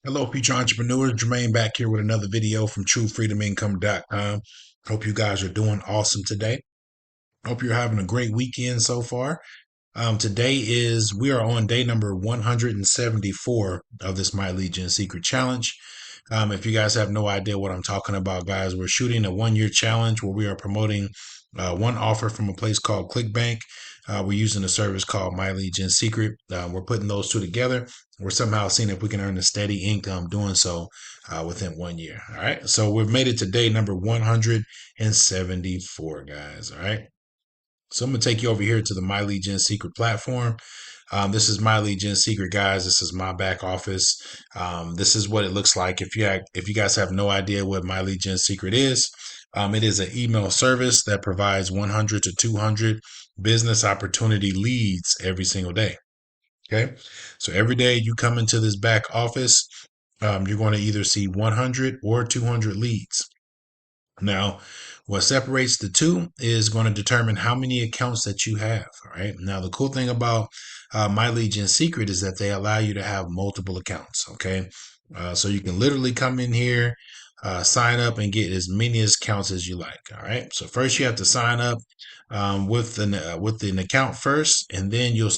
Hello, future entrepreneurs. Jermaine back here with another video from TrueFreedomIncome.com. Hope you guys are doing awesome today. Hope you're having a great weekend so far. We are on day number 174 of this My Legion Secret Challenge. If you guys have no idea what I'm talking about, guys, we're shooting a 1 year challenge where we are promoting one offer from a place called ClickBank. We're using a service called My Legion Secret. We're putting those two together. We're somehow seeing if we can earn a steady income doing so within 1 year. All right. So we've made it to day number 174, guys. All right. So I'm going to take you over here to the My Legion Secret platform. This is My Legion Secret, guys. This is my back office. This is what it looks like. If you guys have no idea what My Legion Secret is, it is an email service that provides 100 to 200 business opportunity leads every single day. Okay, so every day you come into this back office, you're going to either see 100 or 200 leads. Now, what separates the two is going to determine how many accounts that you have. All right. Now, the cool thing about My Legion Secret is that they allow you to have multiple accounts. Okay. So you can literally come in here, sign up, and get as many accounts as you like. All right. So first you have to sign up with an account first, and then you'll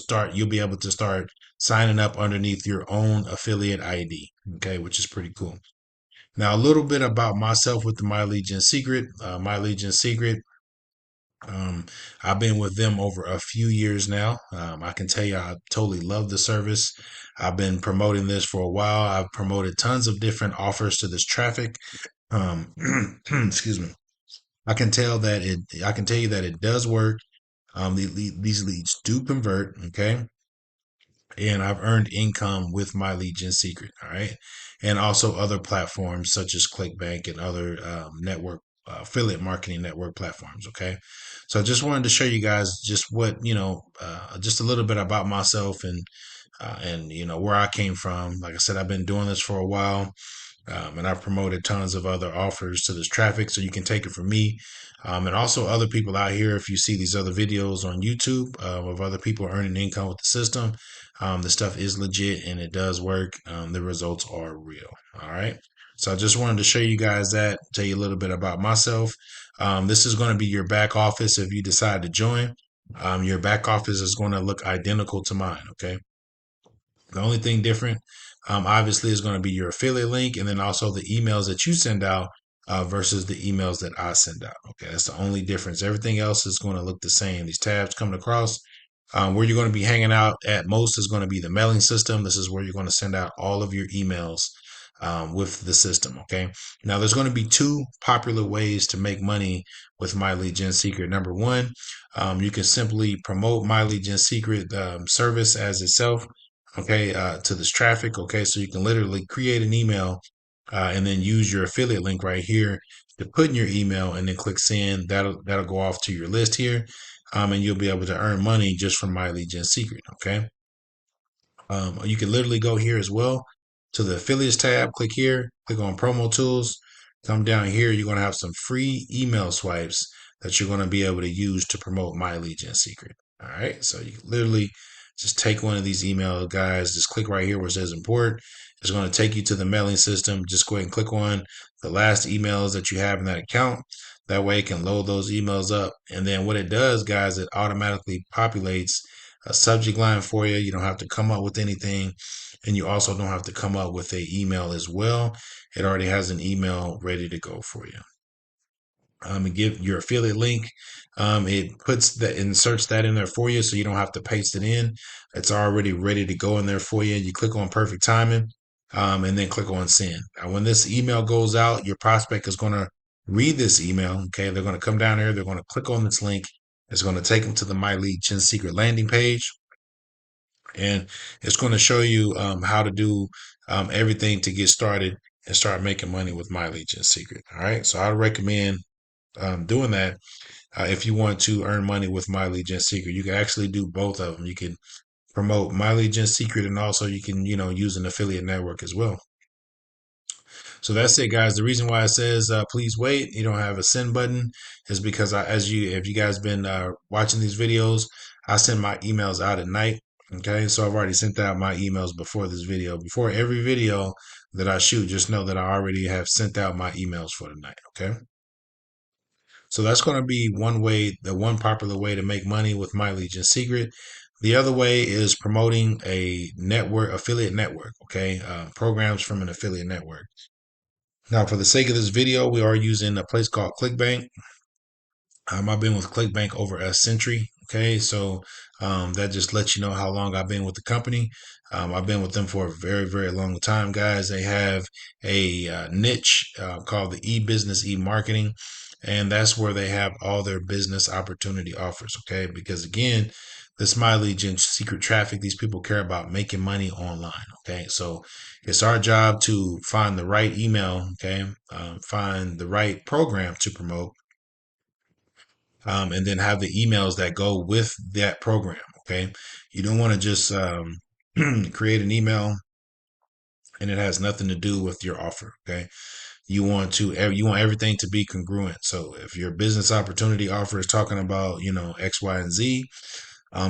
be able to start signing up underneath your own affiliate ID. Okay, which is pretty cool. Now, a little bit about myself with the My Legion Secret. My Legion Secret, I've been with them over a few years now. I can tell you, I totally love the service. I've been promoting this for a while. I've promoted tons of different offers to this traffic. Um, excuse me. I can tell you that it does work. These leads do convert. Okay, and I've earned income with My Legion Secret. All right. And also other platforms such as ClickBank and other network affiliate marketing network platforms. Okay. So I just wanted to show you guys just just a little bit about myself and where I came from. Like I said, I've been doing this for a while. And I've promoted tons of other offers to this traffic, so you can take it from me. And also other people out here, if you see these other videos on YouTube of other people earning income with the system, the stuff is legit and it does work. The results are real. All right. So I just wanted to show you guys that, tell you a little bit about myself. This is going to be your back office if you decide to join. Your back office is going to look identical to mine. Okay. The only thing different, obviously, is going to be your affiliate link and then also the emails that you send out versus the emails that I send out. Okay, that's the only difference. Everything else is going to look the same. These tabs coming across. Where you're going to be hanging out at most is going to be the mailing system. This is where you're going to send out all of your emails with the system. Okay. Now, there's going to be two popular ways to make money with My Legion Secret. Number one, you can simply promote My Legion Secret service as itself. Okay, to this traffic. Okay, so you can literally create an email and then use your affiliate link right here to put in your email and then click send. That'll go off to your list here, and you'll be able to earn money just from My Legion Secret. Okay, you can literally go here as well to the affiliates tab. Click here, click on promo tools. Come down here. You're going to have some free email swipes that you're going to be able to use to promote My Legion Secret. All right, so you can literally just take one of these email guys. Just click right here where it says import. It's going to take you to the mailing system. Just go ahead and click on the last emails that you have in that account. That way it can load those emails up. And then what it does, guys, it automatically populates a subject line for you. You don't have to come up with anything. And you also don't have to come up with a email as well. It already has an email ready to go for you. And give your affiliate link. Inserts that in there for you, so you don't have to paste it in. It's already ready to go in there for you. You click on perfect timing, and then click on send. Now, when this email goes out, your prospect is going to read this email. Okay, they're going to come down here. They're going to click on this link. It's going to take them to the My Legion Secret landing page, and it's going to show you how to do everything to get started and start making money with My Legion Secret. All right, so I recommend doing that if you want to earn money with My Legion Secret. You can actually do both of them. You can promote My Legion Secret and also you can, use an affiliate network as well. So that's it, guys. The reason why it says please wait, you don't have a send button, is because if you guys been watching these videos, I send my emails out at night. Okay, so I've already sent out my emails before this video. Before every video that I shoot, just know that I already have sent out my emails for the night. Okay, so that's going to be one way, the one popular way to make money with My Legion Secret. The other way is promoting a network, affiliate network. Okay, programs from an affiliate network. Now, for the sake of this video, we are using a place called ClickBank. I've been with ClickBank over a century. Okay, so that just lets you know how long I've been with the company. I've been with them for a very, very long time, guys. They have a niche called the e-business, e-marketing, and that's where they have all their business opportunity offers. Okay, because again, this My Legion secret traffic, these people care about making money online. Okay, so it's our job to find the right email. Okay, find the right program to promote, and then have the emails that go with that program. Okay, you don't want to just create an email and it has nothing to do with your offer. Okay, you want everything to be congruent. So if your business opportunity offer is talking about X, Y, and Z,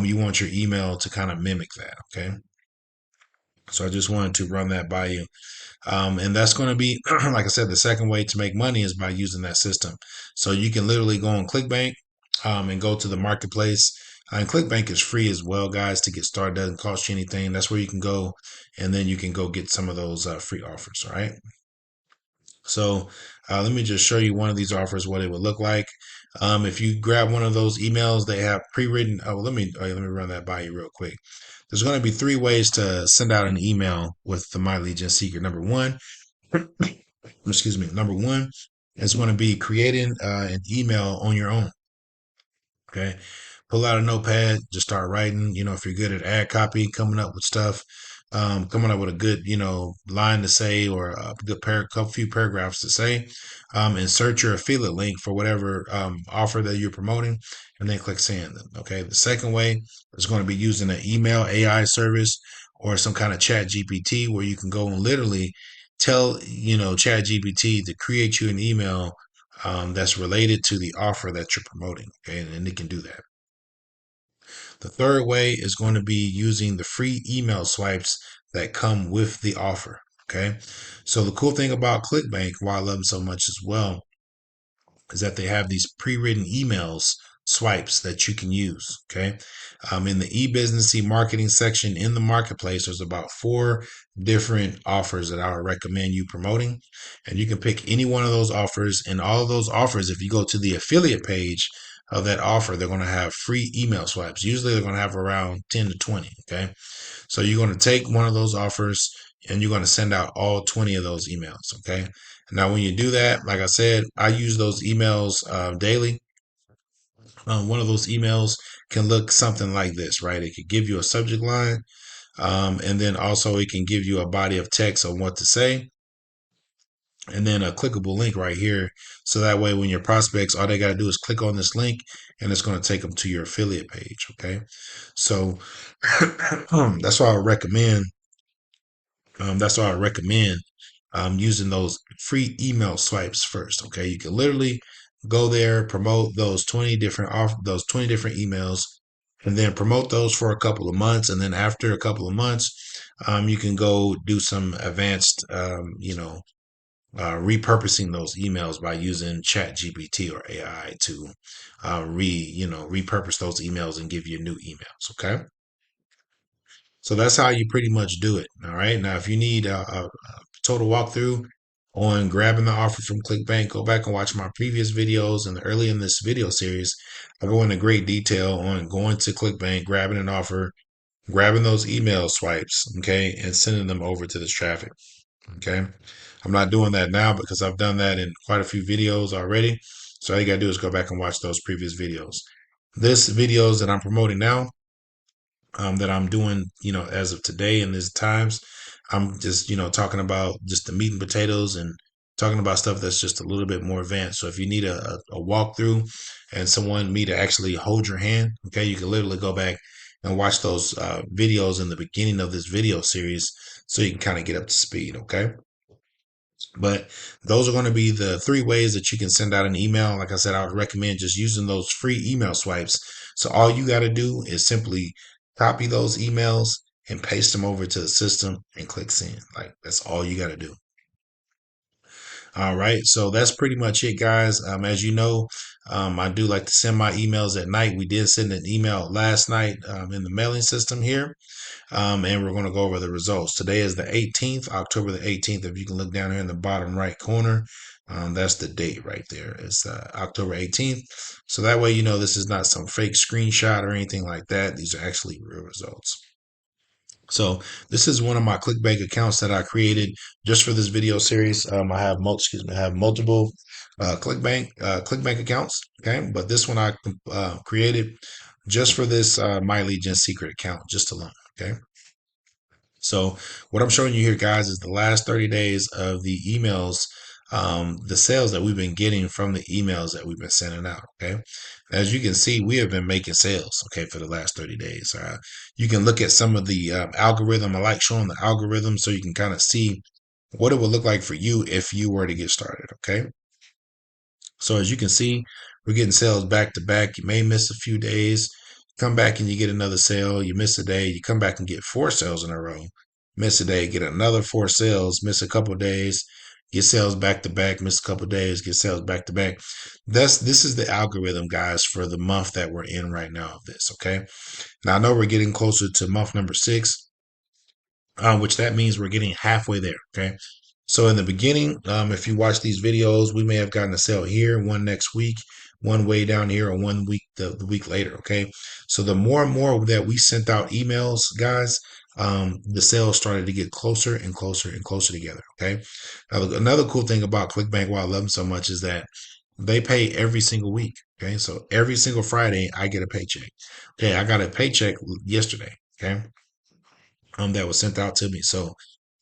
you want your email to kind of mimic that. Okay, so I just wanted to run that by you. And that's going to be, like I said, the second way to make money is by using that system. So you can literally go on ClickBank and go to the marketplace. And ClickBank is free as well, guys, to get started. Doesn't cost you anything. That's where you can go, and then you can go get some of those free offers. All right. So let me just show you one of these offers, what it would look like. If you grab one of those emails, they have pre-written. Oh, let me run that by you real quick. There's going to be three ways to send out an email with the My Legion Secret. Number one, excuse me. Number one is going to be creating an email on your own. Okay. Pull out a notepad, just start writing. If you're good at ad copy, coming up with stuff, coming up with a good, line to say or a good couple few paragraphs to say. Insert your affiliate link for whatever offer that you're promoting, and then click send. Okay. The second way is going to be using an email AI service or some kind of chat GPT where you can go and literally tell, chat GPT to create you an email that's related to the offer that you're promoting. Okay, and it can do that. The third way is going to be using the free email swipes that come with the offer. Okay, so the cool thing about ClickBank, why I love them so much as well, is that they have these pre-written emails swipes that you can use. Okay. In the e-business marketing section in the marketplace, there's about 4 different offers that I would recommend you promoting. And you can pick any one of those offers. And all of those offers, if you go to the affiliate page of that offer, they're going to have free email swipes. Usually they're going to have around 10 to 20. Okay. So you're going to take one of those offers and you're going to send out all 20 of those emails. Okay. Now, when you do that, like I said, I use those emails daily. One of those emails can look something like this, right? It could give you a subject line, and then also it can give you a body of text on what to say, and then a clickable link right here. So that way, when your prospects, all they got to do is click on this link, and it's going to take them to your affiliate page. Okay, so that's why I recommend. That's why I recommend using those free email swipes first. Okay, you can literally go there, promote those 20 different those 20 different emails, and then promote those for a couple of months. And then after a couple of months, you can go do some advanced, repurposing those emails by using Chat GPT or AI to repurpose those emails and give you new emails. Okay. So that's how you pretty much do it. All right. Now, if you need a total walkthrough on grabbing the offer from ClickBank, go back and watch my previous videos. And early in this video series, I go into great detail on going to ClickBank, grabbing an offer, grabbing those email swipes, okay, and sending them over to this traffic. Okay. I'm not doing that now because I've done that in quite a few videos already. So all you gotta do is go back and watch those previous videos. This videos that I'm promoting now, that I'm doing, as of today and these times. I'm just, talking about just the meat and potatoes and talking about stuff that's just a little bit more advanced. So if you need a walkthrough and someone me to actually hold your hand, okay, you can literally go back and watch those videos in the beginning of this video series so you can kind of get up to speed, okay? But those are going to be the 3 ways that you can send out an email. Like I said, I would recommend just using those free email swipes. So all you got to do is simply copy those emails and paste them over to the system and click send. Like that's all you got to do. All right, so that's pretty much it, guys. As you know, I do like to send my emails at night. We did send an email last night in the mailing system here, and we're going to go over the results. Today is the 18th, October the 18th. If you can look down here in the bottom right corner, that's the date right there. It's October 18th. So that way, you know, this is not some fake screenshot or anything like that. These are actually real results. So this is one of my ClickBank accounts that I created just for this video series. I have multiple ClickBank accounts. Okay, but this one I created just for this My Lead Gen Secret account, just alone. Okay. So what I'm showing you here, guys, is the last 30 days of the emails, the sales that we've been getting from the emails that we've been sending out. Okay. As you can see, we have been making sales, okay, for the last 30 days. You can look at some of the algorithm. I like showing the algorithm so you can kind of see what it would look like for you if you were to get started. Okay. So as you can see, we're getting sales back to back. You may miss a few days, come back and you get another sale. You miss a day, you come back and get four sales in a row. Miss a day, get another four sales. Miss a couple of days, get sales back to back. Miss a couple of days, get sales back to back. This is the algorithm, guys, for the month that we're in right now of this. Okay. Now I know we're getting closer to month number 6, which that means we're getting halfway there. Okay. So in the beginning, if you watch these videos, we may have gotten a sale here, one next week, one way down here, or one week the week later. Okay. So the more and more that we sent out emails, guys, the sales started to get closer and closer and closer together. Okay. Now, another cool thing about ClickBank, why I love them so much, is that they pay every single week. Okay. So every single Friday, I get a paycheck. Okay. I got a paycheck yesterday. Okay, that was sent out to me. So,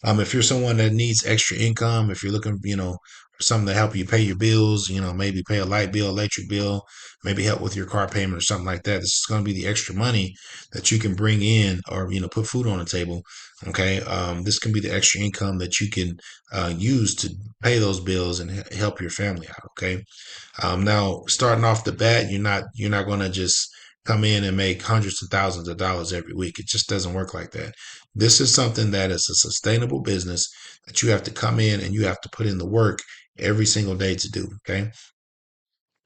if you're someone that needs extra income, if you're looking, you know, for something to help you pay your bills, you know, maybe pay a light bill, electric bill, maybe help with your car payment or something like that, this is going to be the extra money that you can bring in or, you know, put food on the table. Okay. This can be the extra income that you can use to pay those bills and help your family out. Okay. Now, starting off the bat, you're not going to just come in and make hundreds of thousands of dollars every week. It just doesn't work like that. This is something that is a sustainable business that you have to come in and you have to put in the work every single day to do. Okay.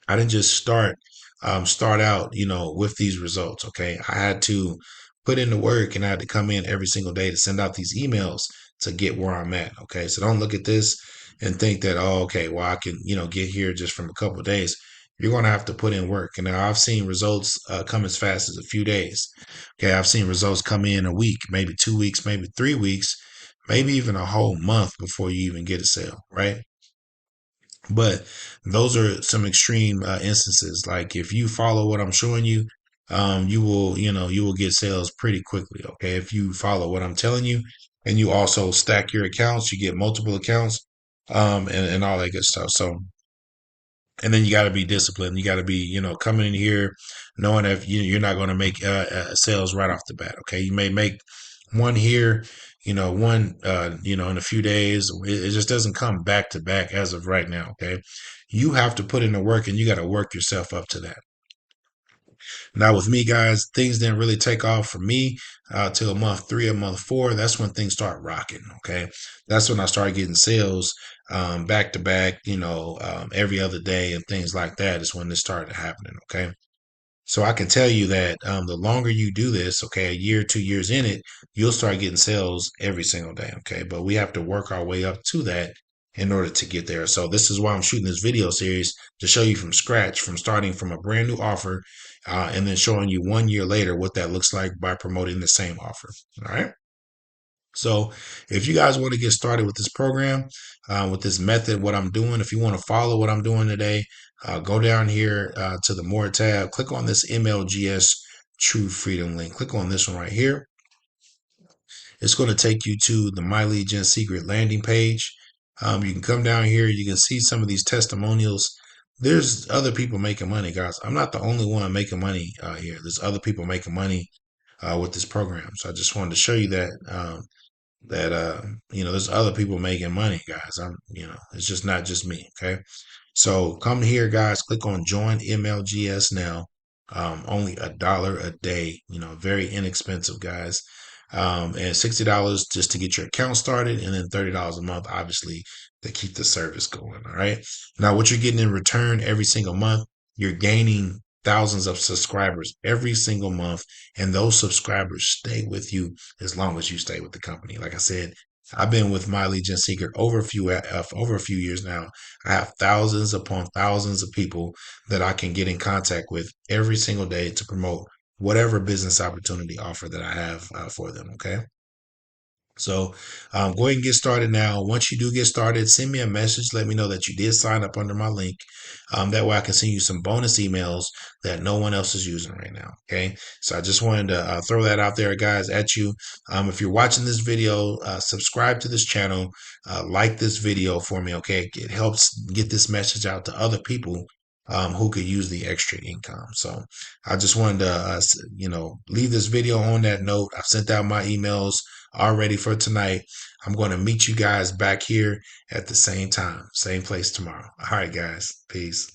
I didn't just start out, you know, with these results. Okay. I had to put in the work and I had to come in every single day to send out these emails to get where I'm at. Okay. So don't look at this and think that, oh, okay, well, I can, you know, get here just from a couple of days. You're going to have to put in work. And now I've seen results come as fast as a few days. Okay. I've seen results come in a week, maybe 2 weeks, maybe 3 weeks, maybe even a whole month before you even get a sale. Right. But those are some extreme instances. Like if you follow what I'm showing you, you will, you know, you will get sales pretty quickly. Okay. If you follow what I'm telling you and you also stack your accounts, you get multiple accounts, and all that good stuff. So, and then you got to be disciplined. You got to be, you know, coming in here knowing that you're not going to make sales right off the bat. Okay. You may make one here, you know, one, you know, in a few days. It just doesn't come back to back as of right now. Okay. You have to put in the work and you got to work yourself up to that. Now, with me, guys, things didn't really take off for me till month 3 or month 4. That's when things start rocking. Okay. That's when I started getting sales back to back, you know, every other day and things like that is when this started happening. Okay. So I can tell you that the longer you do this, okay, a year, 2 years in it, you'll start getting sales every single day. Okay. But we have to work our way up to that in order to get there. So this is why I'm shooting this video series to show you from scratch, from starting from a brand new offer, and then showing you 1 year later what that looks like by promoting the same offer. All right. So if you guys want to get started with this program, with this method, what I'm doing, if you want to follow what I'm doing today, go down here to the More tab, click on this MLGS True Freedom link. Click on this one right here. It's going to take you to the My Lead Gen Secret landing page. You can come down here. You can see some of these testimonials. There's other people making money, guys. I'm not the only one making money here. There's other people making money with this program. So I just wanted to show you that. You know, there's other people making money, guys. You know, it's just not just me. Okay. So come here, guys, click on join MLGS now. Only $1 a day, very inexpensive, guys. And $60 just to get your account started, and then $30 a month, obviously, to keep the service going. All right. Now, what you're getting in return every single month, you're gaining thousands of subscribers every single month, and those subscribers stay with you as long as you stay with the company. Like I said, I've been with My Lead Gen Secret over a few years now. I have thousands upon thousands of people that I can get in contact with every single day to promote whatever business opportunity offer that I have for them. Okay. So go ahead and get started now. Once you do get started, send me a message. Let me know that you did sign up under my link. That way I can send you some bonus emails that no one else is using right now. Okay. So I just wanted to throw that out there, guys, at you. If you're watching this video, subscribe to this channel, like this video for me. Okay. It helps get this message out to other people who could use the extra income. So I just wanted to, leave this video on that note. I've sent out my emails already for tonight. I'm going to meet you guys back here at the same time, same place tomorrow. All right, guys. Peace.